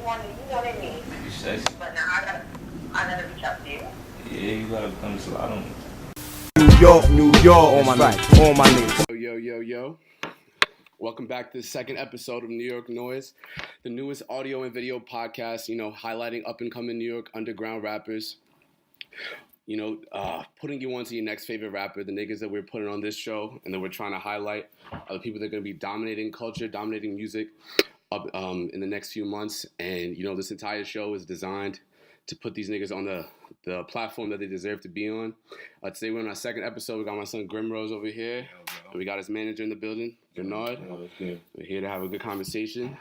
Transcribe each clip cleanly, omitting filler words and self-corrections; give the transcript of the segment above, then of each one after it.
what I mean? You say? But now I gotta reach out to you. Yeah, you gotta come slide on me. New York, all my niggas, all my niggas. Yo. Welcome back to the second episode of New York Noise, the newest audio and video podcast, highlighting up-and-coming New York underground rappers. Putting you on to your next favorite rapper, the niggas that we're putting on this show and that we're trying to highlight are the people that are going to be dominating culture, dominating music up in the next few months. And, this entire show is designed to put these niggas on the platform that they deserve to be on. Today we're on our second episode. We got my son Grimrose over here. And we got his manager in the building, Bernard. We're here to have a good conversation.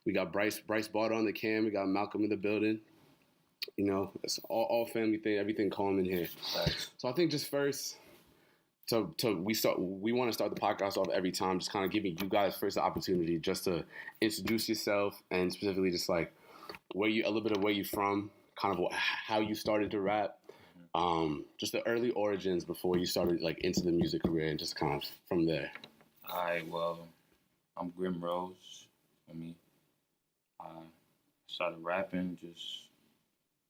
We got Bryce Barter on the cam. We got Malcolm in the building. It's all family thing, everything calm in here. Thanks. So I think just first, we want to start the podcast off every time, just kind of giving you guys first the opportunity just to introduce yourself and specifically just like a little bit of where you're from, kind of how you started to rap, just the early origins before you started like into the music career and just kind of from there. Alright, well, I'm Grimrose. I started rapping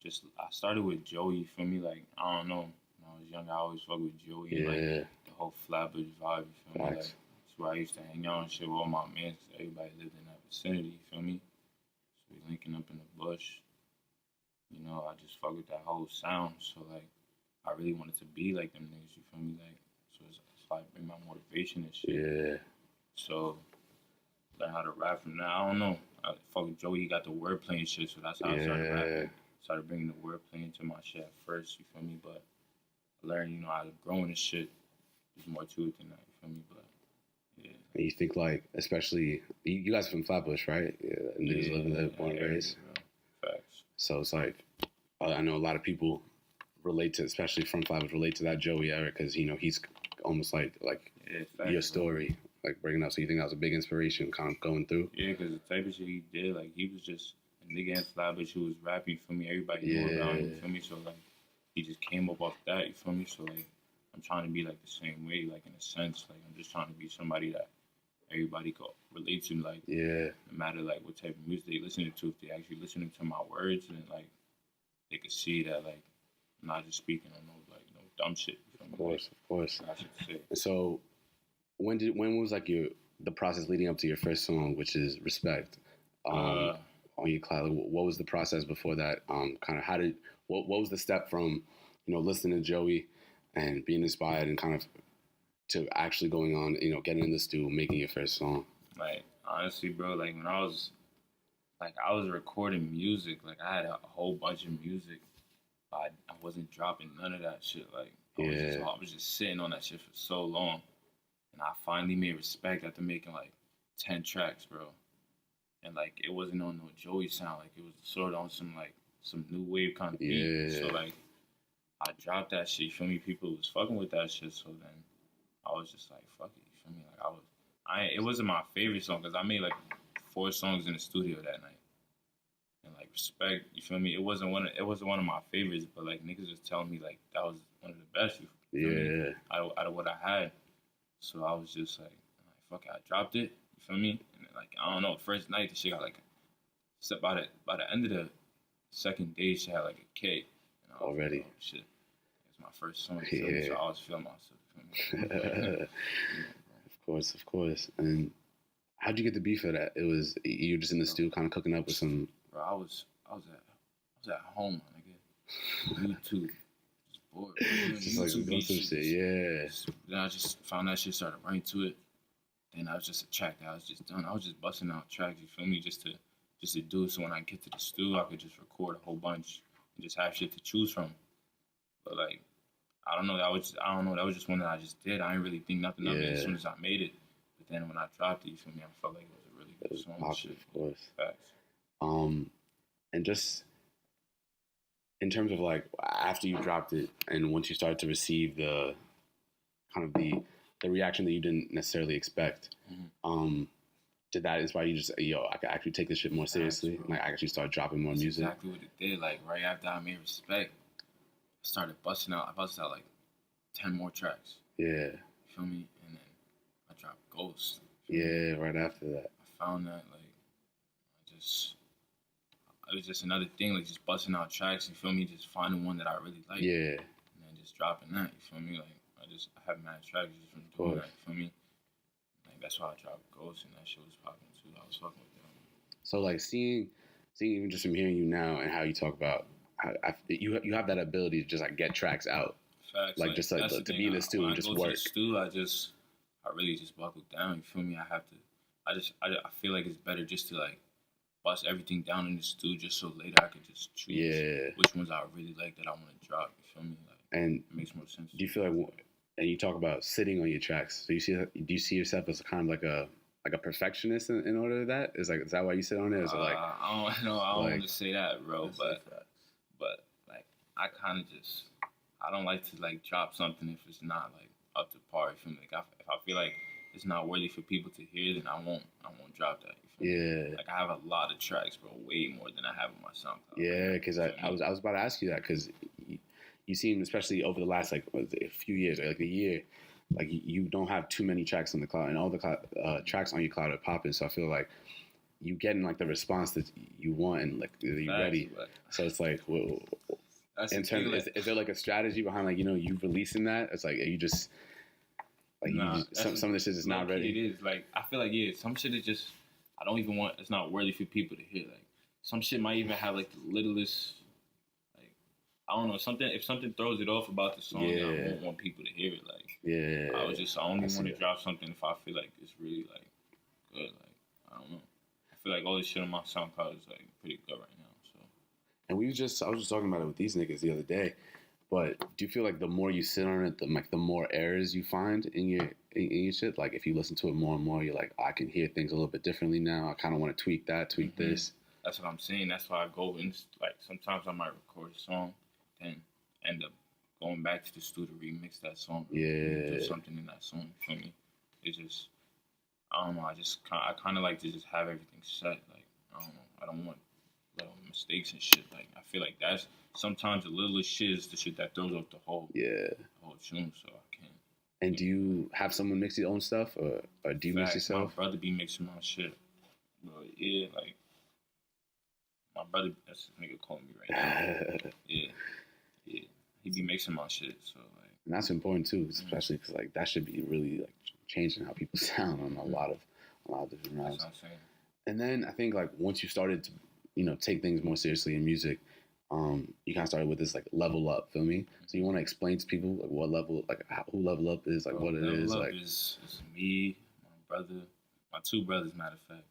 I started with Joey, feel me? Like, I don't know. When I was young, I always fucked with Joey. Yeah. Like, the whole Flatbush vibe, you feel me? Like, Facts. that's where I used to hang out and shit with all my mans. Everybody lived in that vicinity, you feel me? So we linking up in the bush. I just fuck with that whole sound. So, like, I really wanted to be like them niggas, you feel me? Like, so it's like bring my motivation and shit. Yeah. So, learn how to rap from now. I don't know. I fuck with Joey, he got the wordplay and shit, so that's how I started rapping. Started bringing the wordplay into my shit at first, you feel me? But I learned, how to grow in this shit. There's more to it than that, you feel me? But, yeah. And you think like, especially, you guys are from Flatbush, right? Yeah, niggas live there, born and raised. Facts. So it's like, I know a lot of people relate to, especially from Flatbush, relate to that Joey era because, he's almost like Yeah, your story, like bringing up. So you think that was a big inspiration kind of going through? Yeah, because the type of shit he did, like, he was just a nigga in Flatbush who was rapping, you feel me? Everybody knew about him, you feel me? So, like, he just came up off that, you feel me? So, like, I'm trying to be, like, the same way, like, in a sense. Like, I'm just trying to be somebody that everybody could relate to, like, no matter, like, what type of music they listening to. If they actually listening to my words, and, like, they could see that, like, I'm not just speaking on no dumb shit, you feel me? Of course. I should say. So, when was, like, the process leading up to your first song, which is Respect? On your class, what was the process before that? Kind of what was the step from, listening to Joey and being inspired and kind of to actually going on, getting in the studio, making your first song? Like, honestly, bro, like when I was recording music, like I had a whole bunch of music, but I wasn't dropping none of that shit. Like, I was just sitting on that shit for so long, and I finally made Respect after making like 10 tracks, bro. And, like, it wasn't on no Joey sound. Like, it was sort of on some new wave kind of beat. Yeah. So, like, I dropped that shit. You feel me? People was fucking with that shit. So then I was just like, fuck it. You feel me? Like, it wasn't my favorite song because I made, like, 4 songs in the studio that night. And, like, Respect, you feel me? It wasn't one of my favorites, but, like, niggas was telling me, like, that was one of the best. You feel me? Out of what I had. So I was just like, fuck it. I dropped it. You feel me? Like, I don't know, first night, the shit got, like, by the end of the second day, she had, like, a K. And I was Already. Like, oh, shit. It was my first song, so I was feeling myself. Of course. And how'd you get the beat for that? It was, you were just in the studio kind of cooking up with some... Bro, I was at home, my nigga. YouTube. Just bored. Just like some shit, yeah. Then I just found that shit, started running to it. And I was just a track that I was just done. I was just busting out tracks, you feel me, just to do it. So when I get to the studio, I could just record a whole bunch and just have shit to choose from. But like, I don't know. That was just one that I just did. I didn't really think nothing of it as soon as I made it. But then when I dropped it, you feel me, I felt like it was a really good song. Popular, of course. Facts. And just in terms of like after you dropped it and once you started to receive the kind of the reaction that you didn't necessarily expect, did that inspire you? Just I could actually take this shit more seriously. Like I actually started dropping more music. Exactly what it did. Like right after I made Respect, I started busting out. I busted out like 10 more tracks. Yeah. You feel me? And then I dropped Ghost. Yeah, right after that. I found that like I just it was just another thing, like just busting out tracks. You feel me? Just finding one that I really like. Yeah. And then just dropping that. You feel me? Like I have mad tracks just from doing that. You feel me? Like that's why I dropped Ghost, and that shit was popping too. I was fucking with them. So like seeing even just from hearing you now and how you talk about how you have that ability to just like get tracks out. Facts. Like just like to be in the studio and just work. When I go to the studio, I really just buckle down. You feel me? I feel like it's better just to like bust everything down in the studio just so later I could just choose which ones I really like that I want to drop. You feel me? Like, and it makes more sense. Do you feel like, and you talk about sitting on your tracks, so do you see yourself as kind of like a perfectionist in order to that? Is that why you sit on it? Is it like I don't know. I don't want to say that, bro. But like I kind of just I don't like to like drop something if it's not like up to par. You feel me? Like if I feel like it's not worthy for people to hear, then I won't drop that. You feel me? Like I have a lot of tracks, bro, way more than I have on my SoundCloud. Yeah, because I was about to ask you that because you seem, especially over the last like a few years, like a year, like you don't have too many tracks on the cloud, and all the tracks on your cloud are popping. So I feel like you getting like the response that you want and like you're ready. So it's like, in terms, is there like a strategy behind like you releasing that? It's like you just like some of this shit is not ready. It is like I feel like some shit is just I don't even want. It's not worthy for people to hear. Like some shit might even have like the littlest. I don't know, if something throws it off about the song, then I won't want people to hear it. Like, I only want to drop something if I feel like it's really like good. Like, I don't know. I feel like all this shit on my SoundCloud is like pretty good right now. So. And I was just talking about it with these niggas the other day. But do you feel like the more you sit on it, the more errors you find in your shit? Like if you listen to it more and more, you're like, I can hear things a little bit differently now. I kind of want to tweak this. That's what I'm saying. That's why I go in. Like sometimes I might record a song and end up going back to the studio to remix that song. Do something in that song. You feel me? It's just, I don't know. I kind of like to just have everything set. Like, I don't know. I don't want little mistakes and shit. Like, I feel like that's sometimes the littlest shit is the shit that throws off the whole tune. So I can't. And do you have someone mix your own stuff, or do you mix yourself? My brother be mixing my shit. But yeah, like my brother, that's this nigga calling me right now. Yeah. He be mixing my shit, so like. And that's important too, especially because like that should be really like changing how people sound on a lot of different rounds. That's what I'm saying. And then I think like once you started to take things more seriously in music, you kind of started with this like level up. Feel me? So you want to explain to people like what level, like who level up is, like what it is. Level up like is me, my brother, my two brothers, matter of fact,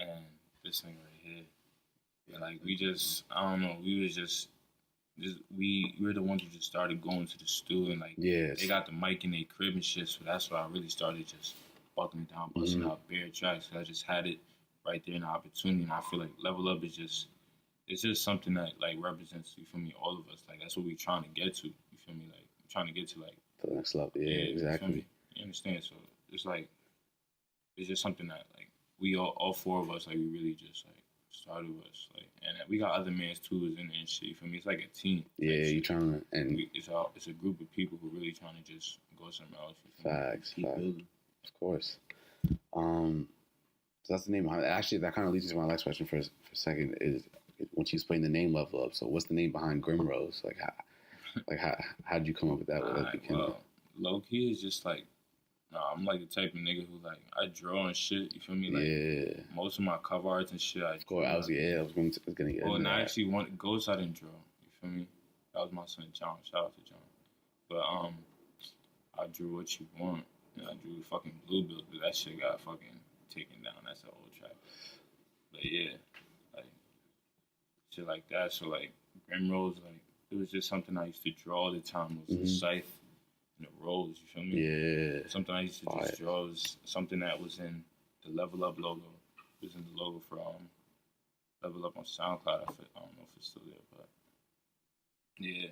and this thing right here. Yeah, like we just, I don't know, we was just we were the ones who just started going to the studio and like they got the mic in their crib and shit, so that's why I really started just buckling down, busting out bare tracks. Cause I just had it right there in the opportunity, and I feel like Level Up is just something that like represents, you feel me, all of us. Like that's what we're trying to get to. You feel me? Like we're trying to get to like the next level. Yeah, exactly. You understand? So it's like it's just something that like we all four of us like we really just like started with us, like, and we got other mans too is in there and shit. You feel me? It's like a team. Yeah, you trying to, and it's a group of people who really trying to just go somewhere else. Facts. Of course. So that's the name behind it. Actually, that kind of leads to my next question for a second. Is once you explain the name Level Up, so what's the name behind Grim Rose? How did you come up with that? Well, low key is just like. I'm like the type of nigga who like I draw and shit. You feel me? Like most of my cover arts and shit. I was gonna get. Well, and I actually Ghost I didn't draw. You feel me? That was my son John. Shout out to John. But I drew What You Want, and I drew fucking Bluebill, but that shit got fucking taken down. That's an old track. But yeah, like shit like that. So like Grim Rose, like it was just something I used to draw all the time. It was a scythe. The roles, you feel me? Yeah. Something I used to just draw was something that was in the Level Up logo. It was in the logo for Level Up on SoundCloud. I don't know if it's still there, but yeah.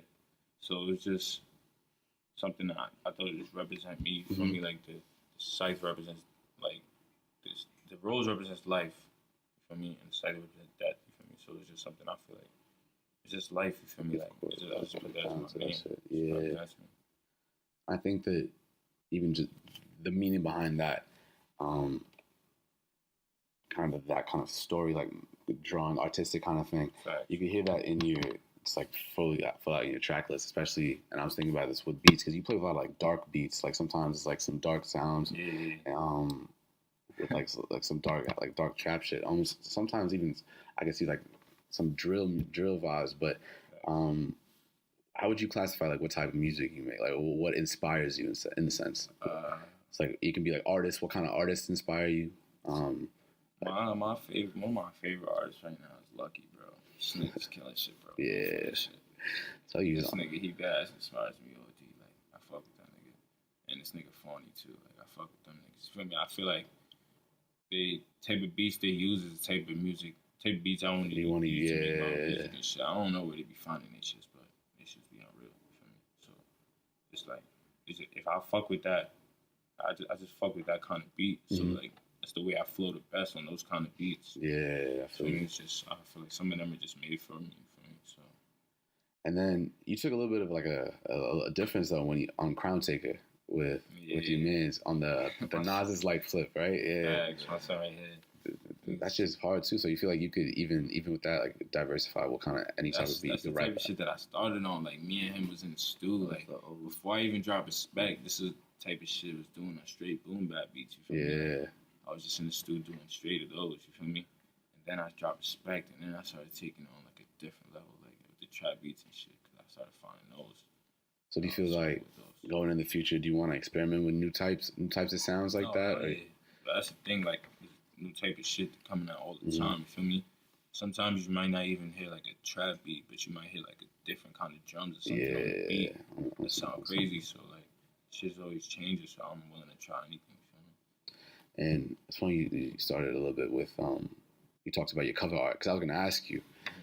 So it was just something that I thought it just represent me. You feel me? Like the scythe represents like this. The rose represents life. You feel me? And the scythe represents death. You feel me? So it's just something I feel like it's just life. You feel me? Like I just put that as my name. Yeah. I think that even just the meaning behind that, kind of story, like drawing, artistic kind of thing. Facts. You can hear that in your, it's like fully out in your track list, especially. And I was thinking about this with beats because you play a lot of like dark beats. Like sometimes it's like some dark sounds. Yeah. With like some dark trap shit. Almost sometimes even I can see like some drill vibes. But how would you classify like what type of music you make? Like what inspires you in the sense? It's like you can be like artists. What kind of artists inspire you? One of my favorite artists right now is Lucky, bro. This nigga's killing shit, bro. Yeah. Shit. So you This nigga, he bad inspires me, OD. Like, I fuck with that nigga. And this nigga phony, too. Like, I fuck with them niggas. You feel me? I feel like the type of beats they use is the type of beats I want to use to make my music and shit. I don't know where they be finding these shits, but they should be unreal. You feel me? So, it's like, if I fuck with that, I just fuck with that kind of beat. So, like, that's the way I flow the best on those kind of beats. Yeah, I feel you. It's just, I feel like some of them are just made for me. You feel me? So. And then you took a little bit of like a difference though when you on Crown Taker with your mans on the Nas's like flip, right? Yeah. My son right here. That's just hard too. So you feel like you could even with that like diversify what kind of any type of beat that's you the write. Type of shit that I started on. Like me and him was in the stew. Like before I even dropped Respect, this is the type of shit I was doing on straight boom bap beats. You feel me? Yeah. I was just in the studio doing straight of those. You feel me? And then I dropped Respect, and then I started taking on like a different level, like with the trap beats and shit. Cause I started finding those. So do you feel like going in the future, do you want to experiment with new types of sounds like that? Or? Yeah. But that's the thing, like new type of shit coming out all the time. You feel me? Sometimes you might not even hear like a trap beat, but you might hear like a different kind of drums or something on the beat that sound crazy. So like shit's always changing. So I'm willing to try anything. You feel me? And it's funny you started a little bit with you talked about your cover art because I was gonna ask you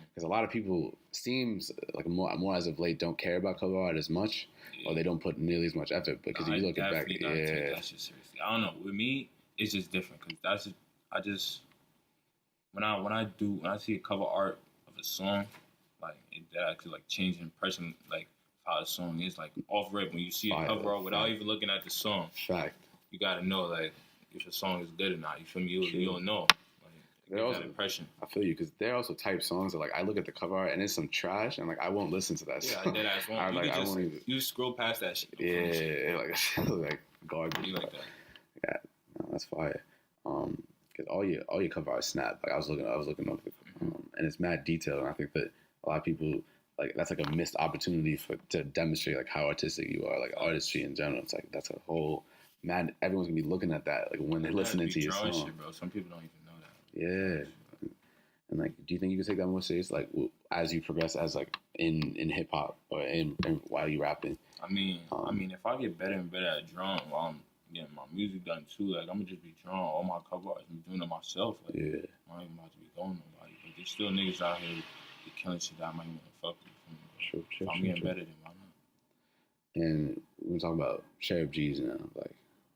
because a lot of people seems like more as of late don't care about cover art as much or they don't put nearly as much effort because if you look at back, take that shit seriously. I don't know. With me, it's just different because when I see a cover art of a song, like that actually like change the impression like how the song is like off rip when you see a cover art without even looking at the song. Fact. You gotta know like if a song is good or not. You feel me? You don't know. Like, also, that impression. I feel you because there are also type songs that like I look at the cover art and it's some trash and like I won't listen to that song. Yeah, that ass won't. You just scroll past that shit. Yeah, like garbage. You like that? Yeah, no, that's fire. Because all your cover art snap. Like I was looking up, and it's mad detail, and I think that a lot of people like that's like a missed opportunity to demonstrate like how artistic you are, like artistry in general. It's like that's a whole man. Everyone's gonna be looking at that like when they're listening to your song. Shit, bro. Some people don't even know that. Yeah. And like, do you think you can take that more serious, like as you progress, as like in hip hop or in while you rapping? I mean, if I get better and better at drawing while I'm getting my music done too, like I'm gonna just be drawing all my cover arts and doing it myself. Like, I'm not even about to be going nobody, but there's still niggas out here that killing shit that I might want to fuck with. True. If I'm getting better, then why not? And we're talking about Sheriff G's now, like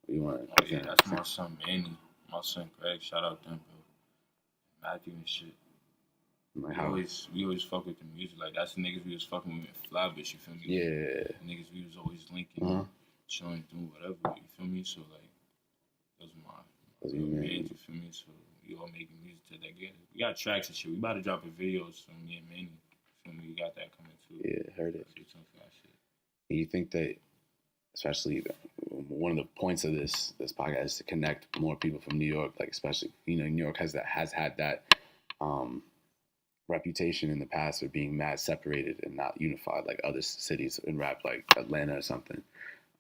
you want? Oh yeah, that's my son Manny, my son Greg. Shout out them, bro. Matthew and shit. Like we always fuck with the music. Like that's the niggas we was fucking with in Flatbush, you feel me? Yeah. The niggas we was always linking, chilling, doing whatever, you feel me? So like those are my bands, you feel me? So we all making music together. We got tracks and shit. We about to drop a video soon, me and Manny. You feel me? We got that coming too. Yeah, heard it. Shit. And you think that especially one of the points of this podcast is to connect more people from New York, like especially New York has had that reputation in the past of being mad separated and not unified like other cities in rap like Atlanta or something.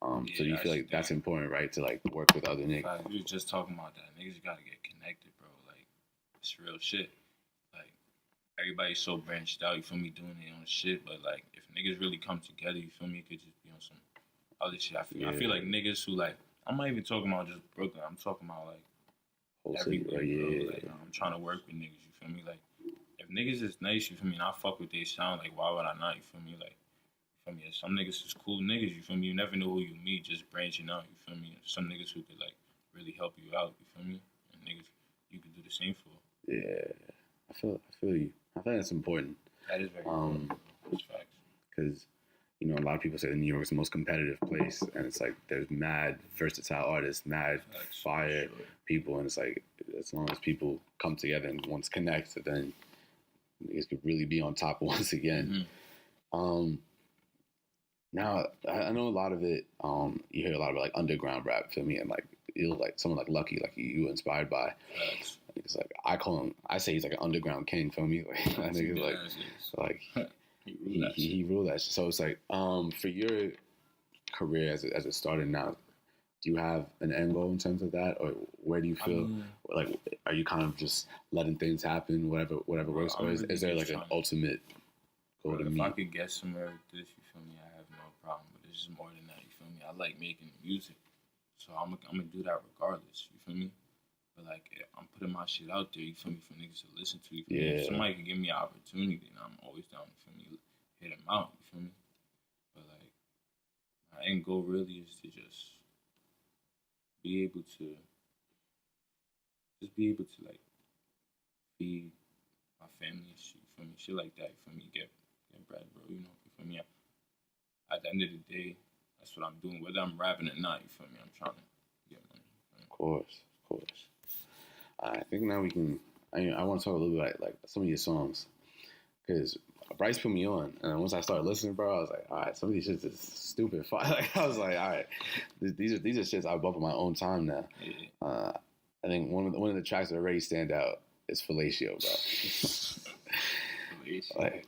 So you feel like that's important, right? To like work with other niggas. Like, we were just talking about that. Niggas gotta get connected, bro. Like it's real shit. Like everybody's so branched out, you feel me, doing their own shit. But like if niggas really come together, you feel me, it could just be on some other shit. I feel like niggas who like I'm not even talking about just Brooklyn. I'm talking about like whole everywhere, city, bro. yeah. Like I'm trying to work with niggas, you feel me? Like if niggas is nice, you feel me, and I fuck with they sound, like why would I not, you feel me? Like you feel me? Some niggas is cool niggas, you feel me? You never know who you meet, just branching out, you feel me? Some niggas who could like really help you out, you feel me? And niggas you could do the same for. Yeah. I feel you. I think that's important. That is very important. Those facts. Because a lot of people say that New York is the most competitive place, and it's like there's mad versatile artists, mad fire people, and it's like as long as people come together and once connect, then niggas could really be on top once again. Now I know a lot of it. You hear a lot about like underground rap, feel me, and like you like someone like Lucky, like you were inspired by. It's like I call him. I say he's like an underground king, feel me. Like I think like he ruled that shit. So it's like for your career as it started now, do you have an end goal in terms of that, or where do you feel like are you kind of just letting things happen, whatever works, or is there like an ultimate goal to meet? If I could get somewhere with this, you feel me, I have no problem. But it's just more than that, you feel me. I like making music, so I'm gonna do that regardless. You feel me? But like I'm putting my shit out there, you feel me, for niggas to listen to. You feel me? If somebody can give me an opportunity, then I'm always down. You feel me? Hit them out. You feel me? But like my end goal really is to just be able to like feed my family and shit, you feel me? Shit like that, you feel me? Get bread, bro, you know, you feel me? At the end of the day, that's what I'm doing. Whether I'm rapping or not, you feel me? I'm trying to get money. Of course. I think now we can. I want to talk a little bit about like some of your songs, because Bryce put me on, and once I started listening, bro, I was like, all right, some of these shits is stupid. Like I was like, all right, these are shits I bump on my own time now. Yeah. I think one of the tracks that already stand out is Fellatio, bro. Like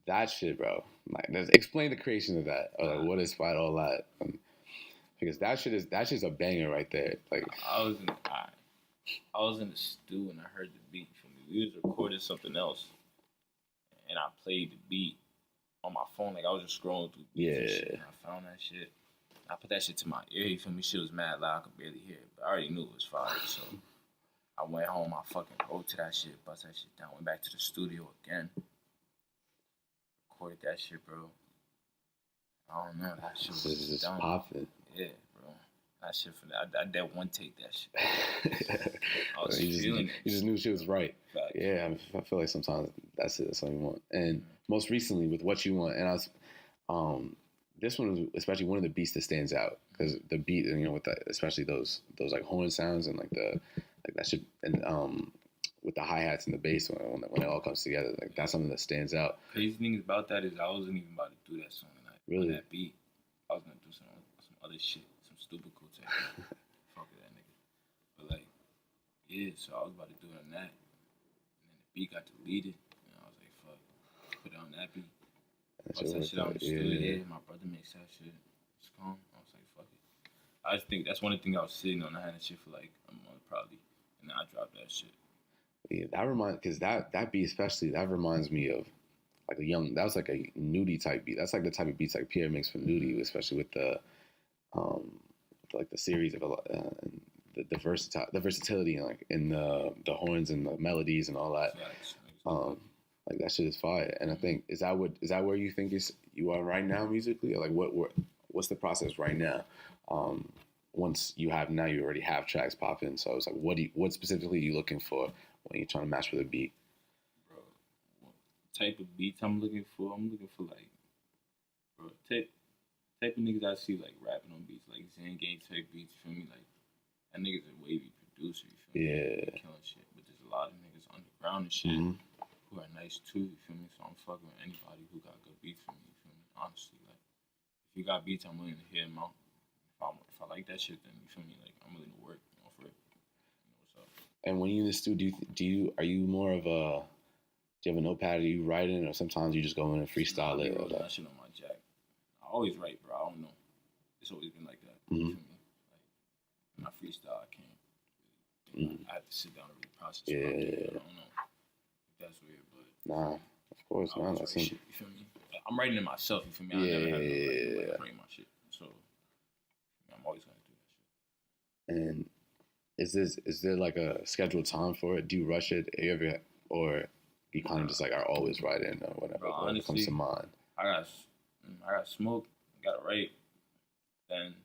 that shit, bro. Like, explain the creation of that, or like what inspired all that. Because that shit's a banger right there. Like I was in the stew and I heard the beat from me. We was recording something else, and I played the beat on my phone. Like I was just scrolling through beats and shit, and I found that shit. I put that shit to my ear. You feel me? Shit was mad loud. I could barely hear it, but I already knew it was fire. So I went home. I fucking wrote to that shit, bust that shit down. Went back to the studio again. Recorded that shit, bro. I don't know. That shit was just popping. Yeah, bro. That shit for that. I did one take that shit. I was feeling it. You just knew she was right. Facts. Yeah, I feel like sometimes that's it. That's what you want. And most recently with What You Want, and I was, this one was especially one of the beats that stands out because the beat, you know, with that, especially those like horn sounds and like that shit, and with the hi hats and the bass when it all comes together, like that's something that stands out. Crazy thing about that is I wasn't even about to do that song tonight. Really? That beat, I was gonna do some other shit, some stupid cool tech. Fuck with that nigga. But like, yeah, so I was about to do it on that, and then the beat got deleted, and I was like, fuck, put it on that beat. Bust that shit out in the studio. Yeah, my brother makes that shit. It's calm. I was like, fuck it. I just think that's one of the things I was sitting on. I had that shit for like a month probably, and then I dropped that shit. Yeah, because that beat especially, that reminds me of like that was like a Nudie type beat. That's like the type of beats like Pierre makes for Nudie, especially with the like the series of the versatility and like in the horns and the melodies and all that. Like that shit is fire. And I think is that where you think you are right now musically, or like what's the process right now? Once you already have tracks popping. So it's like what specifically are you looking for when you're trying to match with a beat? Bro, what type of beats I'm looking for? I'm looking for like, bro, type of niggas I see like rapping on beats, like Mgmt type beats, you feel me? Like that nigga's a wavy producer, you feel me? Yeah. Killing shit. But there's a lot of niggas underground and shit who are nice too, you feel me? So I'm fucking with anybody who got good beats for me, you feel me? Honestly, like if you got beats, I'm willing to hear them out. If I like that shit, then you feel me? Like I'm willing to work, you know, for it. You know what's up. And when you're in the studio, are you more of a? Do you have a notepad? Are you writing, or sometimes you just go in and freestyle it? Or that shit on my jack. I always write, bro. I don't know. It's always been like that. You feel me? Like when I freestyle, I can't really. I have to sit down and really process. Yeah. I don't know if that's weird, but nah, of course not. That's shit, you feel me? Like, I'm writing it myself. You feel me? I never had to write my shit. So I'm always gonna do that shit. And is there like a scheduled time for it? Do you rush it? Or you kind of just like are always writing or whatever? Bro, honestly, it comes to mind. I got smoke. Got to write. Then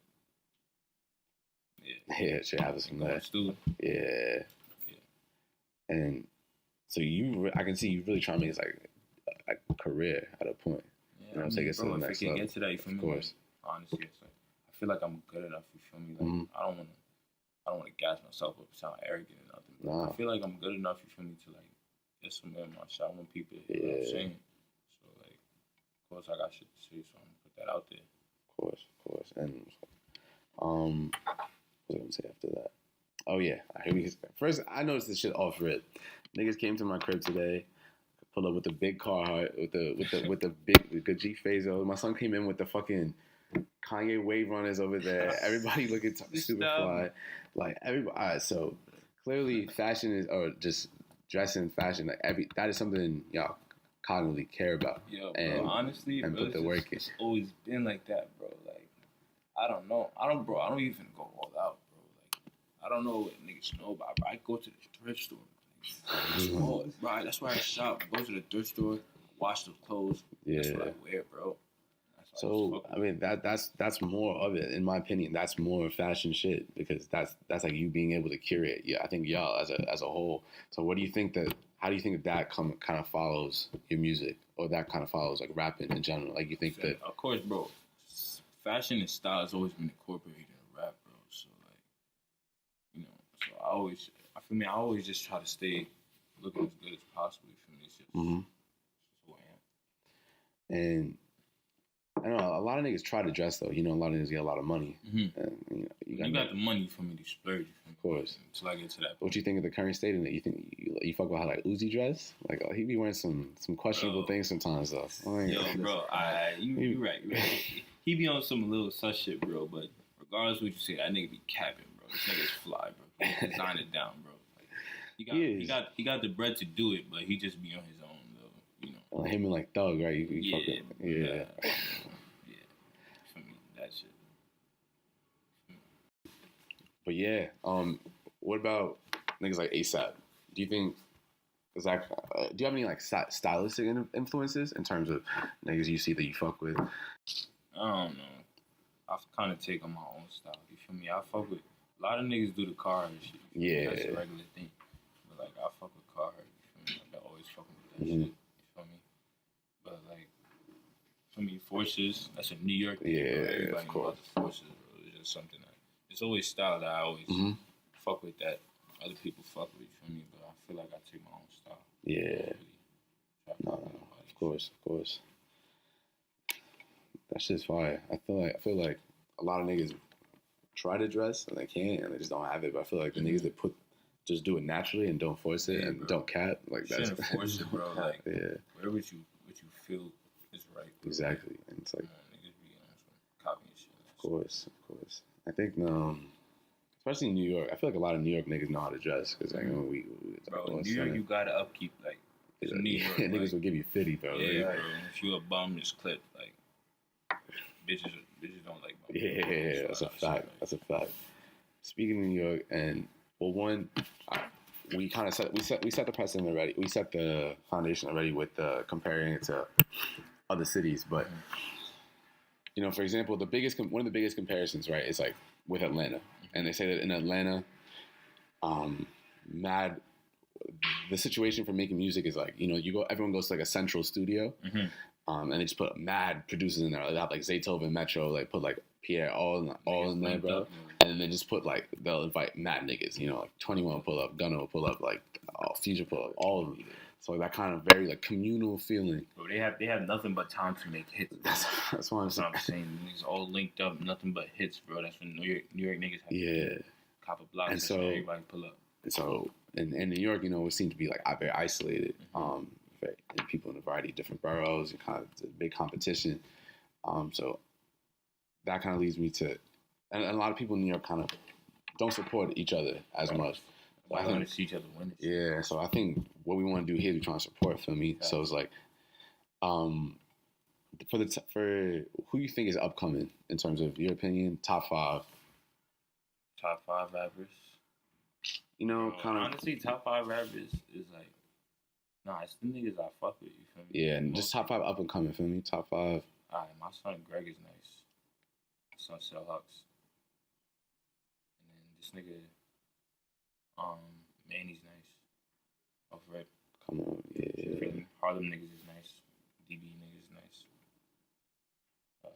yeah, shit happens from there. Yeah. And so I can see you really trying to make this like a career at a point. Yeah, you know, take it to the next level. Get to that, you feel me? Of course. Honestly, it's like I feel like I'm good enough. You feel me? Like I I don't want to gas myself up, sound arrogant or nothing. But Nah. I feel like I'm good enough, you feel me, to like get some in my shot. I want people to hear what I'm saying. So like, of course, I got shit to say, so I'm gonna put that out there. Of course. And what was I gonna say after that? Oh yeah, first I noticed this shit off rip. Niggas came to my crib today, pull up with the big Carhartt, with the big G Phaso. My son came in with the fucking Kanye Wave Runners over there. Everybody looking super fly, like everybody. All right, so clearly fashion is, or just dressing fashion, like that is something y'all cognitively care about. Yo, and, bro, honestly, and bro, put the work in. it's always been like that, bro. Like, I don't know. I don't even go all out, bro. Like, I don't know what niggas know about, bro. I go to the thrift store. Bro, that's where I shop. I go to the thrift store, wash the clothes. Yeah. That's what I wear, bro. So I mean that's more of it, in my opinion. That's more fashion shit, because that's like you being able to curate. Yeah, I think y'all as a whole. So what do you think that? How do you think that kind of follows your music, or that kind of follows like rapping in general? Like you think that? Of course, bro. Fashion and style has always been incorporated in rap, bro. So like, you know, so I always just try to stay looking as good as possible. For me, it's just who I am. And I know a lot of niggas try to dress though. You know, a lot of niggas get a lot of money. Mm-hmm. And, you know, You got the money for me to splurge. Of course. Until I get to that. What you think of the current state in it? You think you fuck about how like Uzi dress? Like he be wearing some questionable things sometimes though. Yo, bro, you right. He be on some little sus shit, bro. But regardless of what you say, that nigga be capping, bro. This nigga's fly, bro. He designed it down, bro. Like, he got the bread to do it, but he just be on his own, though. You know. Him and like Thug, right? Yeah. For me, that shit. But yeah, what about niggas like ASAP? Do you think do you have any like stylistic influences in terms of niggas you see that you fuck with? I don't know. I kind of take on my own style. You feel me? I fuck with a lot of niggas do the car and shit. Yeah, that's a regular thing. But like I fuck with car. You feel me? Like I always fucking with that shit. You feel me? But like for me, Forces. That's a New York thing. Yeah, everybody of course. Know about the Forces, bro. It's just something that it's always style that I always fuck with that other people fuck with. You feel me? But I feel like I take my own style. Yeah. No, of course. That shit's fire. I feel like a lot of niggas try to dress and they can't, and they just don't have it. But I feel like the niggas that just do it naturally and don't force it and don't cap, like that's shouldn't force it, bro. Like whatever what you feel is right. Bro. Exactly, and it's like niggas be on some copying shit. Of course. I think especially in New York, I feel like a lot of New York niggas know how to dress because like when we bro, in New York you gotta upkeep like. New York, niggas will give you 50, bro. Yeah, bro. If you a bum, just clip like bitches don't like bum. Yeah, that's a fact. That's a fact. Speaking of New York, and well, one, we kind of set the precedent already. We set the foundation already with comparing it to other cities. But you know, for example, one of the biggest comparisons, right, is like with Atlanta, and they say that in Atlanta, the situation for making music is like, you know, everyone goes to like a central studio, and they just put mad producers in there. They have like Zaytoven, Metro, like put like Pierre all in there, bro. And then they just put like, they'll invite mad niggas, you know, like 21 will pull up, Gunna will pull up, like Future pull up, all of them. So that kind of very like communal feeling. Bro, they have nothing but time to make hits. That's what I'm saying. Niggas all linked up, nothing but hits, bro. That's when New York niggas have copper blocks. And so everybody pull up. And so in New York, you know, it seemed to be like very isolated. And people in a variety of different boroughs and kind of a big competition. So that kind of leads me to, and a lot of people in New York kind of don't support each other as much. So I want to see each other win. Yeah, so I think what we want to do here is we're trying to support, feel me? So it's like, for who you think is upcoming in terms of your opinion, top 5? Top 5 rappers. You know, kind of honestly, top 5 rappers is like, it's the niggas I fuck with. You feel me? Yeah, and just top 5 up and coming. Feel me? Top 5. Alright, my son Greg is nice. My son Sell Hux. And then this nigga, Manny's nice. Off rip. Come on, yeah. Harlem niggas is nice. DB niggas is nice.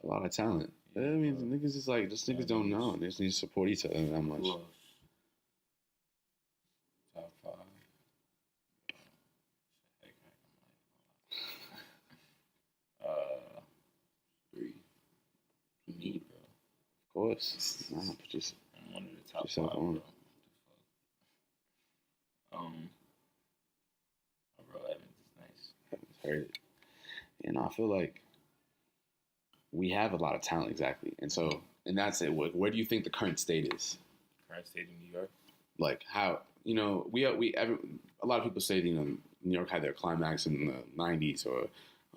A lot of talent. Yeah, I mean, niggas is like, just niggas don't know. They just need to support each other that much. Who else? course. Nah, but just I'm one of the top yourself 5, on. bro. Bro, Evans is nice. Haven't heard it. And I feel like we have a lot of talent, exactly. And so, and that's it. Where do you think the current state is? Current state in New York. Like how, a lot of people say, New York had their climax in the 90s or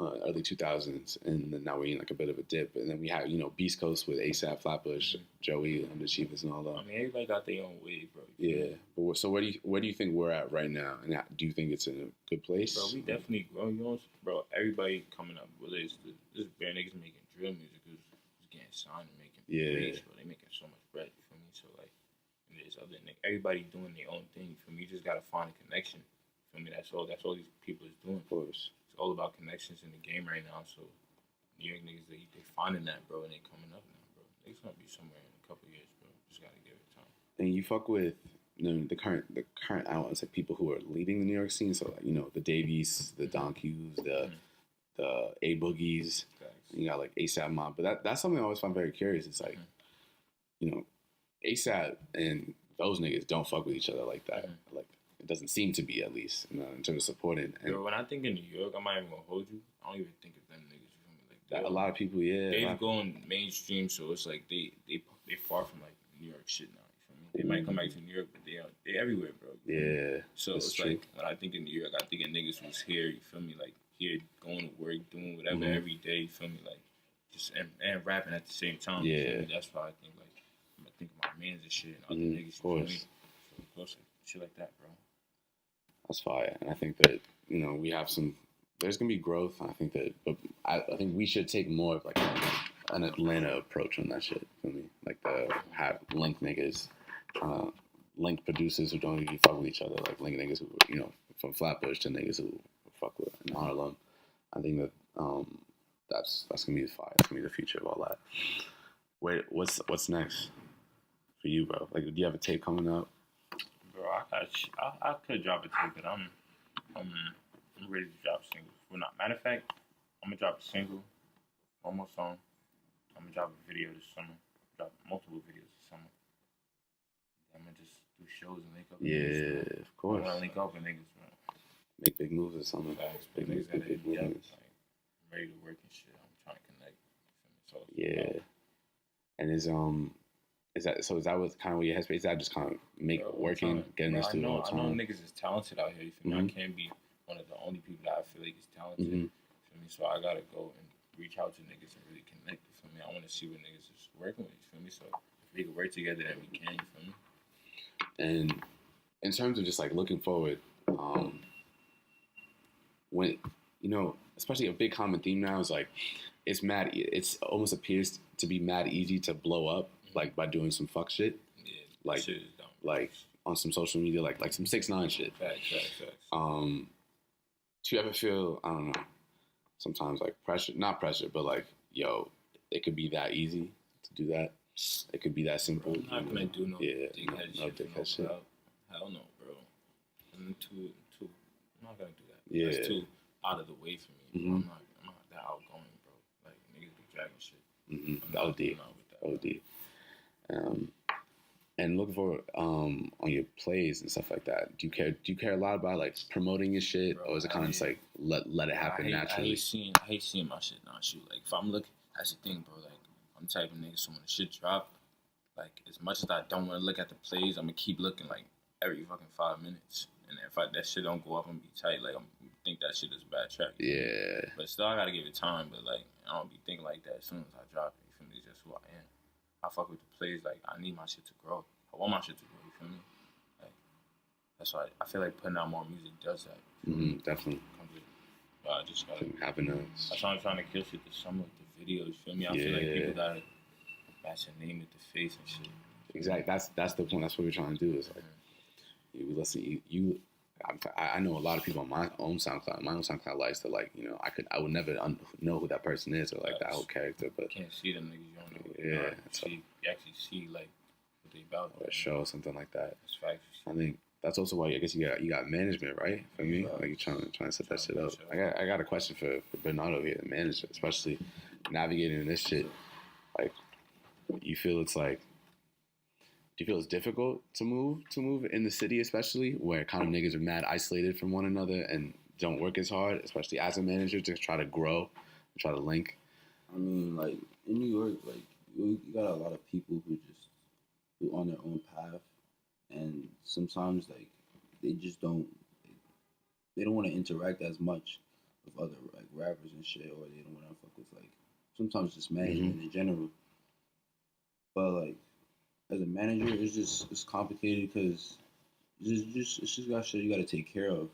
early 2000s, and then now we're in like a bit of a dip. And then we have, Beast Coast with ASAP, Flatbush, Joey, Underachievers, and all that. I mean, everybody got their own wave, bro. Yeah. But so where do you think we're at right now? And do you think it's in a good place? Bro, we definitely grow. Bro, everybody coming up, whether it's this bare niggas making drill music who's getting signed and making plays, bro. They making so much bread, you feel me? So like, and there's other niggas, everybody doing their own thing. You feel me? You just gotta find a connection. You feel me? That's all these people is doing. Of course. It's all about connections in the game right now. So New York niggas, they finding that, bro, and they coming up now, bro. Niggas gonna be somewhere in a couple years, bro. Just gotta give it time. And you fuck with the current outlets, like people who are leading the New York scene. So like, the Davies, the Don Q's, the A Boogies. You got like ASAP Mob, but that's something I always find very curious. It's like, ASAP and those niggas don't fuck with each other like that. Like it doesn't seem to be, at least, in terms of supporting. And bro, when I think of New York, I'm not even gonna hold you. I don't even think of them niggas. You feel me? Like that, a lot of people, yeah. They've gone mainstream, so it's like they far from like New York shit now. You feel me? They might come back to New York, but they everywhere, bro. Yeah. So it's true. Like when I think of New York, I think of niggas who's here. You feel me? Like here, going to work, doing whatever every day. You feel me? Like just and rapping at the same time. Yeah. You feel me? That's why I think like I'm gonna think of my mans and shit and other niggas. Of course. So close, shit like that, bro. That's fire, and I think that we have some. There's gonna be growth. I think that, but I think we should take more of like an Atlanta approach on that shit. For me, like have link niggas, trying to link producers who don't even fuck with each other, like link niggas who from Flatbush to niggas who fuck with in Harlem. I think that that's gonna be the fire. That's gonna be the future of all that. Wait, what's next for you, bro? Like, do you have a tape coming up? Bro, I could drop a tape, but I'm ready to drop singles. Well, not matter of fact, I'm gonna drop a single, one more song. I'm gonna drop a video this summer. Drop multiple videos this summer. I'm gonna just do shows and link up. With niggas, Yeah, of course. I wanna link up with niggas, man. Make big moves or something. Facts, Big niggas gotta hit me up. movements. Like, I'm ready to work and shit. I'm trying to connect. So Yeah. And is that what kind of what your headspace? Is that just kind of working, getting this through all the I know time? niggas is talented out here. You feel me? I can't be one of the only people that I feel like is talented. You feel me? So I gotta go and reach out to niggas and really connect. You feel me? I want to see what niggas is working with. You feel me? So if we can work together, then we can. You feel me? And in terms of just like looking forward, when especially a big common theme now is like it's almost appears to be mad easy to blow up like by doing some fuck shit. Yeah, like shit is dumb. Like on some social media, like some 6ix9ine shit. Facts. Do you ever feel, I don't know, sometimes like pressure, not pressure, but like, yo, it could be that easy to do that. It could be that simple. Bro, I'm not gonna do no dickhead no shit. dickhead shit. Hell no, bro. I'm too. I'm not gonna do that. Yeah. That's too out of the way for me. Bro. I'm not that outgoing, bro. Like niggas be dragging shit. I'm not with that. OD. And looking for on your plays and stuff like that. Do you care a lot about like promoting your shit, Bro, or is it kind of just like let it happen naturally? I hate seeing my shit not shoot. Like if I'm looking, that's the thing, bro. Like I'm the type of nigga, so when the shit drop, like as much as I don't want to look at the plays, I'm gonna keep looking like every fucking 5 minutes. And if that shit don't go up, I'm gonna be tight. Like I'm think that shit is a bad track. Yeah. But still, I gotta give it time. But like I don't be thinking like that as soon as I drop it. You feel me? It's just who I am. I fuck with the plays. Like I need my shit to grow. I want my shit to grow. You feel me? Like that's why I feel like putting out more music does that. Definitely. But I just gotta having that's why I'm trying to kill shit this summer with the videos. You feel me? I feel like people gotta match your name with the face and shit. Exactly. That's the point. That's what we're trying to do. Is like you listen. I know a lot of people on my own SoundCloud. My own SoundCloud likes to like I would never know who that person is or like that whole character. But you can't see them niggas. You don't know. Yeah. You actually see like what they about. Or a show or something like that. That's facts. I think that's also why I guess you got management, right? For me, like you're trying to set that shit up. I got a question for Bernardo here, the manager, especially navigating this shit. Like, you feel it's like, do you feel it's difficult to move in the city, especially where kind of niggas are mad isolated from one another and don't work as hard, especially as a manager, to try to grow, try to link? I mean, like in New York, like you got a lot of people who on their own path, and sometimes like they just don't they don't want to interact as much with other like rappers and shit, or they don't want to fuck with like sometimes just management in general. But like as a manager, it's complicated because it's just got shit you got to take care of,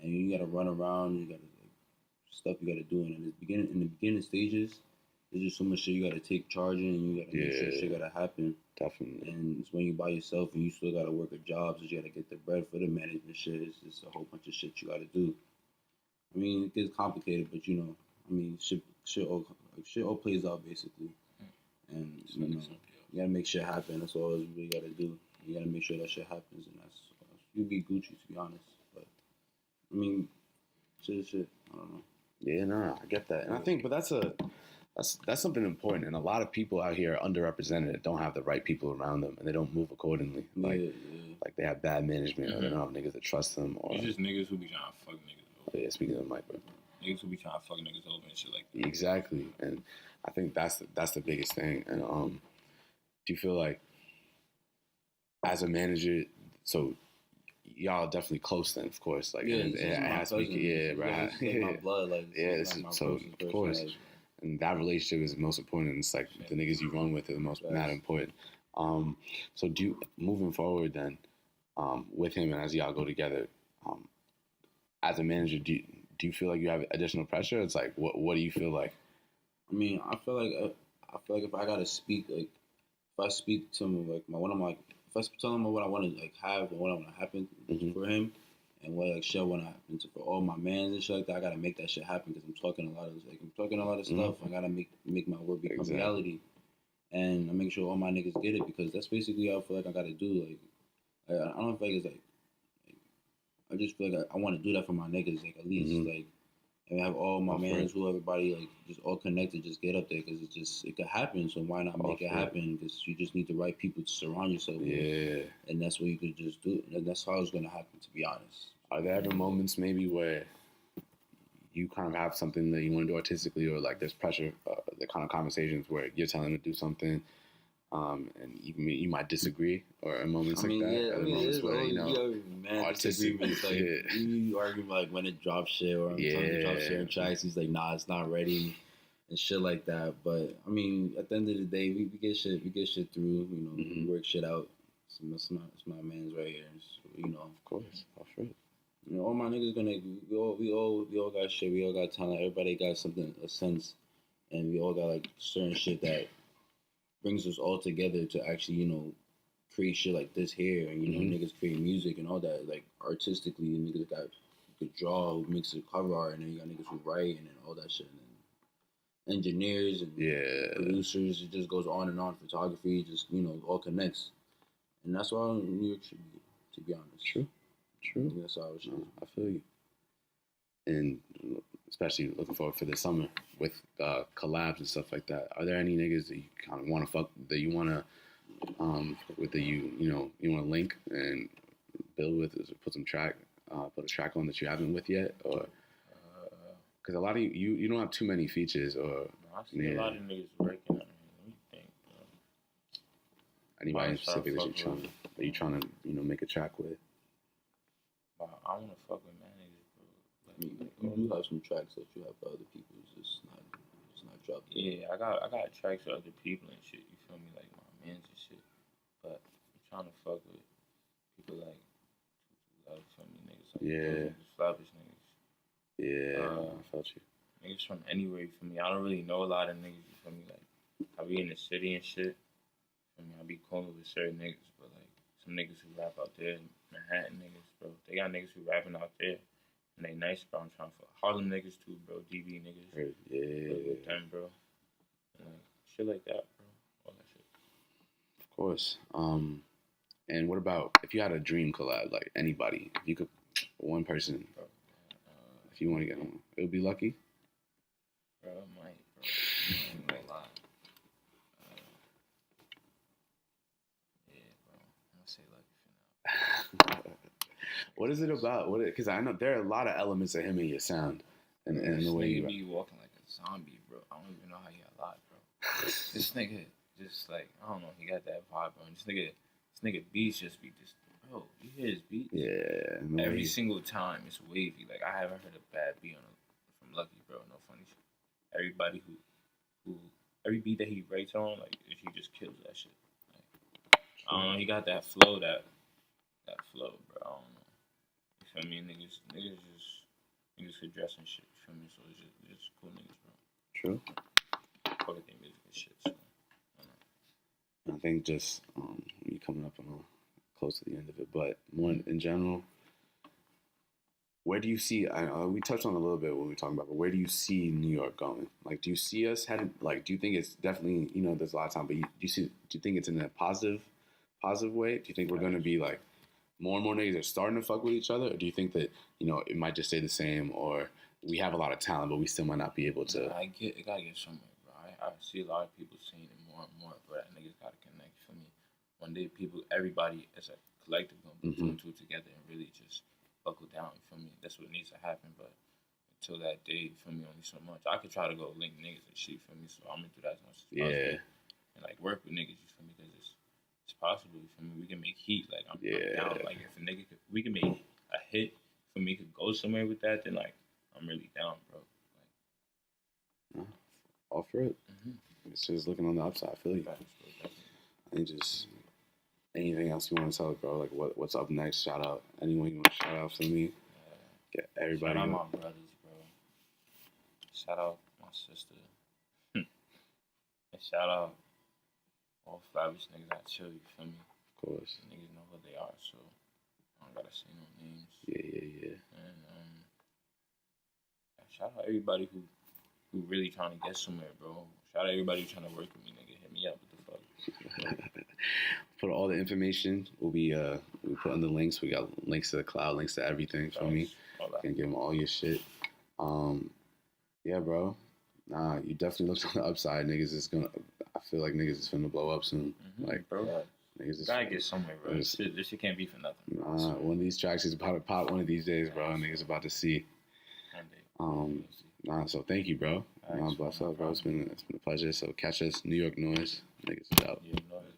and you got to run around, you got to like stuff you got to do, and in the beginning stages, there's just so much shit you got to take charge in, and you got to make sure shit got to happen. Definitely. And it's when you by yourself and you still got to work a job, so you got to get the bread for the management shit. It's just a whole bunch of shit you got to do. I mean, it gets complicated, but you know, I mean, shit all plays out basically, and you know, you gotta make shit happen. That's all you really gotta do. You gotta make sure that shit happens, and that's you be Gucci, to be honest. But I mean, shit. I don't know. Yeah, no, I get that, and I think, but that's something important. And a lot of people out here are underrepresented, don't have the right people around them, and they don't move accordingly. Like they have bad management, or they don't have niggas that trust them, or it's just niggas who be trying to fuck niggas over. Yeah, speaking of the mic, bro. Niggas who be trying to fuck niggas over and shit like that. Exactly, and I think that's the biggest thing. And do you feel like as a manager, so y'all are definitely close then, of course. Like, yeah, it has to be, right? It's like my blood, like so of course, like, and that relationship is the most important. It's like the niggas you run with are the most mad important. So moving forward then, with him and as y'all go together, as a manager, do you feel like you have additional pressure? It's like, what do you feel like? I mean, I feel like if I gotta speak, like if I speak to him, like if I tell him what I want to like have and what I want to happen for him, and what like shit I want to happen for all my mans and shit like that, I gotta make that shit happen because I'm talking a lot of stuff. I gotta make my word become reality, and I make sure all my niggas get it because that's basically what I feel like I gotta do. Like I don't feel like it's like I just feel like I want to do that for my niggas, like at least like. And have all my mans, who everybody like, just all connected, just get up there because it could happen. So why not make it happen? Because you just need the right people to surround yourself with, and that's what you could just do. And that's how it's gonna happen, to be honest. Are there ever moments maybe where you kind of have something that you want to do artistically, or like there's pressure, the kind of conversations where you're telling them to do something, and even you might disagree, or moments like that? Yeah, moments where artistic. Like you argue like when it drops shit, or I'm telling to drop shit in tracks. He's like, nah, it's not ready, and shit like that. But I mean, at the end of the day, we get shit through. You know, we work shit out. It's my man's right here. So, you know, of course, off right. You know, all my niggas we all got shit. We all got talent. Everybody got something, a sense, and we all got like certain shit that brings us all together to actually, you know, create shit like this here. And, you know, niggas create music and all that, like, artistically. And niggas got who could draw, who makes a cover art, and then you got niggas who write, and then all that shit. And then engineers and producers. It just goes on and on. Photography, just, you know, all connects. And that's why New York should be, to be honest. True. That's how it should be. I feel you. And especially looking forward for the summer with collabs and stuff like that. Are there any niggas that you kind of want to fuck, that you want to, with the you want to link and build with, put a track on that you haven't with yet, or because a lot of you don't have too many features, or I see a lot of niggas working on it. What do you think, bro? Anybody specific that you trying to make a track with? I want to fuck with man niggas, bro. Like, you do have some tracks that you have for other people. It's just not dropped yet. Yeah, I got tracks for other people and shit. You feel me, like my mans and shit. But I'm trying to fuck with people like you feel me, niggas like Slavish niggas. Yeah, I felt you. Niggas from anywhere, you feel me. I don't really know a lot of niggas. You feel me, like I be in the city and shit. You feel me, I be cool with certain niggas, but like some niggas who rap out there, Manhattan niggas, bro. They got niggas who rapping out there. And they nice, bro. I'm trying to fuck Harlem niggas too, bro. DB niggas. Yeah. With them, bro. And like, shit like that, bro. All that shit. Of course. And what about if you had a dream collab, like anybody, if you could, one person, bro, if you want to get on, it would be Lucky? Bro, I might, bro. I ain't gonna lie. What is it about? Because I know there are a lot of elements of him in your sound and This the way nigga you. be walking like a zombie, bro. I don't even know how he alive, bro. This nigga just like I don't know. He got that vibe, bro. This nigga beats just be just, bro. You hear his beats? Yeah. Every single time it's wavy. Like I haven't heard a bad beat from Lucky, bro. No funny shit. Everybody who every beat that he writes on, like he just kills that shit. Like, I don't know. He got that flow, that flow, bro. I don't know. You feel me? Niggas could dress and shit. You feel me? So it's just cool niggas, bro. True. Fuck with their music and shit. So, I think just you coming up on close to the end of it, but more in general, where do you see? We touched on it a little bit when we were talking about, but where do you see New York going? Like, do you see us heading? Like, do you think it's definitely there's a lot of time, but do you think it's in a positive way? Do you think we're going to be like more and more niggas are starting to fuck with each other, or do you think that it might just stay the same, or we have a lot of talent, but we still might not be able to? It gotta get somewhere, bro. I see a lot of people saying it more and more, but niggas gotta connect. You feel me? One day, everybody as a collective gonna put two and two together and really just buckle down. You feel me? That's what needs to happen. But until that day, you feel me? Only so much. I could try to go link niggas and shit. You feel me? So I'm gonna do that as much as possible. And like work with niggas. You feel me? Because it's possible. You feel me? We can make heat. Like I'm down. Like if a nigga we can make a hit. For me, could go somewhere with that. Then like I'm really down, bro. Like, all for it. It's just looking on the upside. I feel you. And just anything else you want to tell, bro? Like what's up next? Shout out anyone you want to shout out for me. Get everybody. Shout out my brothers, bro. Shout out my sister. And shout out all fabulous niggas that chill. You feel me? Of course. Niggas know who they are, so I don't gotta say no names. Yeah. And shout out everybody who really trying to get somewhere, bro. Shout out everybody who trying to work with me, nigga. Hit me up. What the fuck? Put all the information. We put on the links. We got links to the cloud, links to everything for me. You can give them all your shit. Yeah, bro. Nah, you definitely look on the upside. I feel like niggas is finna blow up soon. Like, bro. Niggas is gotta get somewhere, bro. This shit can't be for nothing. One of these tracks is about to pop one of these days, bro. Niggas about to see. So thank you, bro. Bless up, bro. It's been a pleasure. So catch us, New York Noise. Niggas is out. New York Noise.